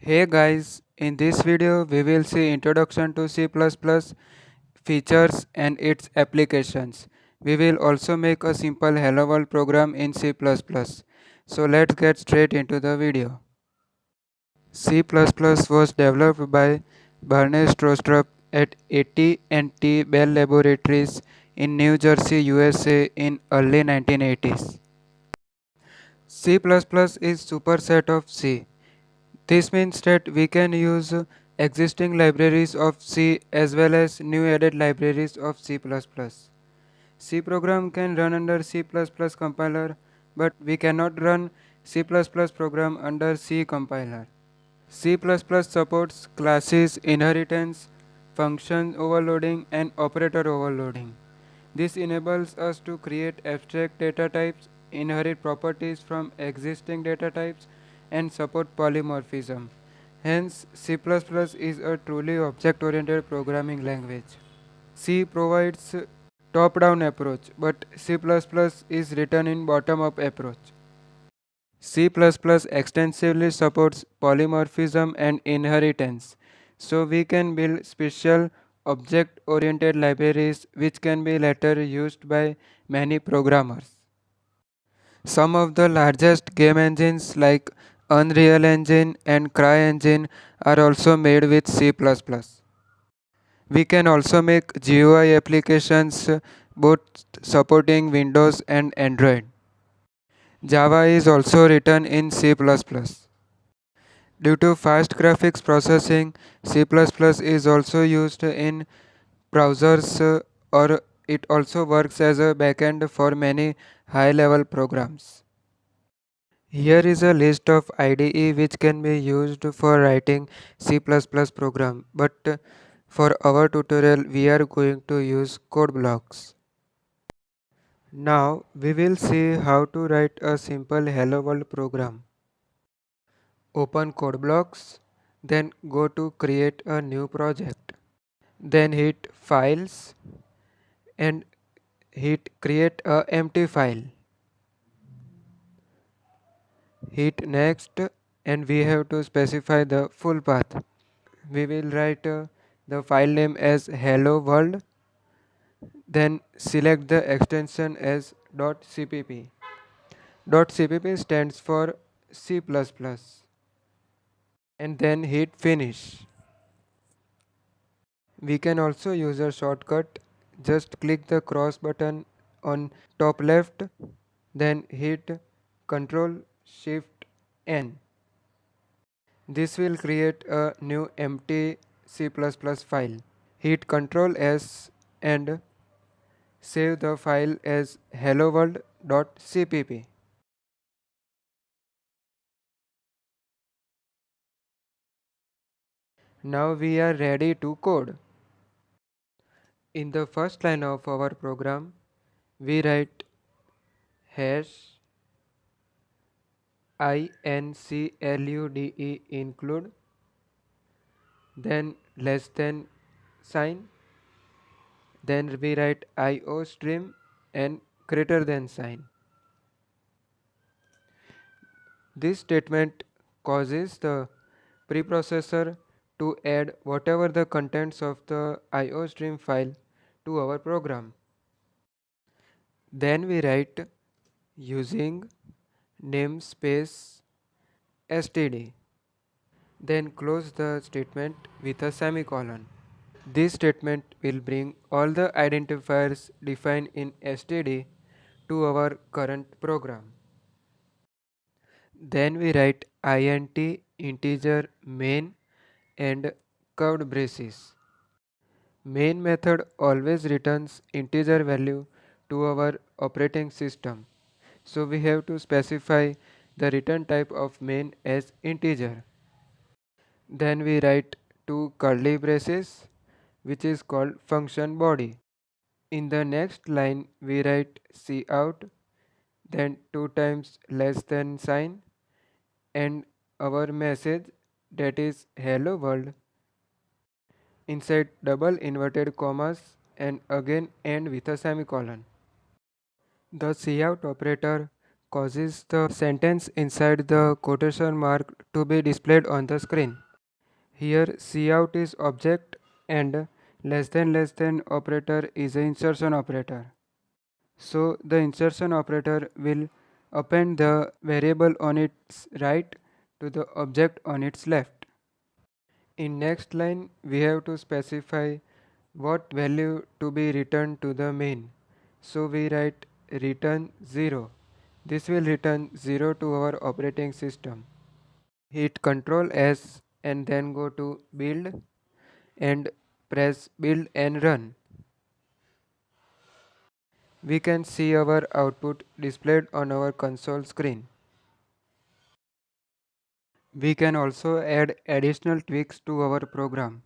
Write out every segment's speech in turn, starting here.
Hey guys, in this video we will see introduction to C++, features and its applications. We will also make a simple hello world program in C++. So let's get straight into the video. C++ was developed by Barney Strostrup at AT&T Bell Laboratories in New Jersey, USA in early 1980s. C++ is superset of C. This means that we can use existing libraries of C as well as new added libraries of C++. C program can run under C++ compiler, but we cannot run C++ program under C compiler. C++ supports classes, inheritance, function overloading and operator overloading. This enables us to create abstract data types, inherit properties from existing data types, and support polymorphism. Hence, C++ is a truly object-oriented programming language. C provides top-down approach, but C++ is written in bottom-up approach. C++ extensively supports polymorphism and inheritance, so we can build special object-oriented libraries which can be later used by many programmers. Some of the largest game engines like Unreal Engine and CryEngine are also made with C++. We can also make GUI applications both supporting Windows and Android. Java is also written in C++. Due to fast graphics processing, C++ is also used in browsers or it also works as a backend for many high-level programs. Here is a list of IDE which can be used for writing C++ program, but for our tutorial we are going to use code blocks. Now we will see how to write a simple hello world program. Open code blocks, then go to create a new project. Then hit files and hit create a empty file. Hit next and we have to specify the full path. We will write the file name as hello world, then select the extension as .cpp. .cpp stands for C++ and then hit finish. We can also use a shortcut. Just click the cross button on top left, then hit Ctrl Shift N. This will create a new empty C++ file. Hit Ctrl S and save the file as helloworld.cpp. Now we are ready to code. In the first line of our program, we write hash include include, then less than sign, then we write iostream and greater than sign. This statement causes the preprocessor to add whatever the contents of the iostream file to our program. Then we write using namespace std. Then close the statement with a semicolon. This statement will bring all the identifiers defined in std to our current program. Then we write int integer main and curved braces. Main method always returns integer value to our operating system. So we have to specify the return type of main as integer. Then we write two curly braces which is called function body. In the next line we write cout, then 2 times less than sign and our message, that is hello world, inside double inverted commas and again end with a semicolon. The cout operator causes the sentence inside the quotation mark to be displayed on the screen. Here cout is object and less than operator is an insertion operator. So the insertion operator will append the variable on its right to the object on its left. In next line we have to specify what value to be returned to the main. So we write return 0. This will return 0 to our operating system. Hit Ctrl S and then go to build and press build and run. We can see our output displayed on our console screen. We can also add additional tweaks to our program.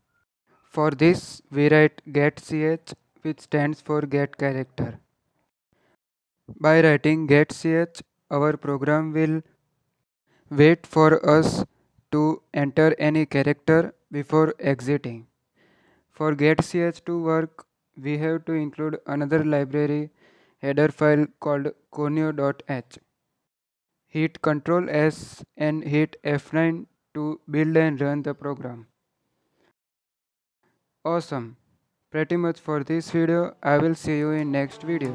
For this, we write getch, which stands for get character. By writing getch, our program will wait for us to enter any character before exiting. For getch to work, we have to include another library header file called conio.h. Hit Ctrl S and hit F9 to build and run the program. Awesome. Pretty much for this video. I will see you in next video.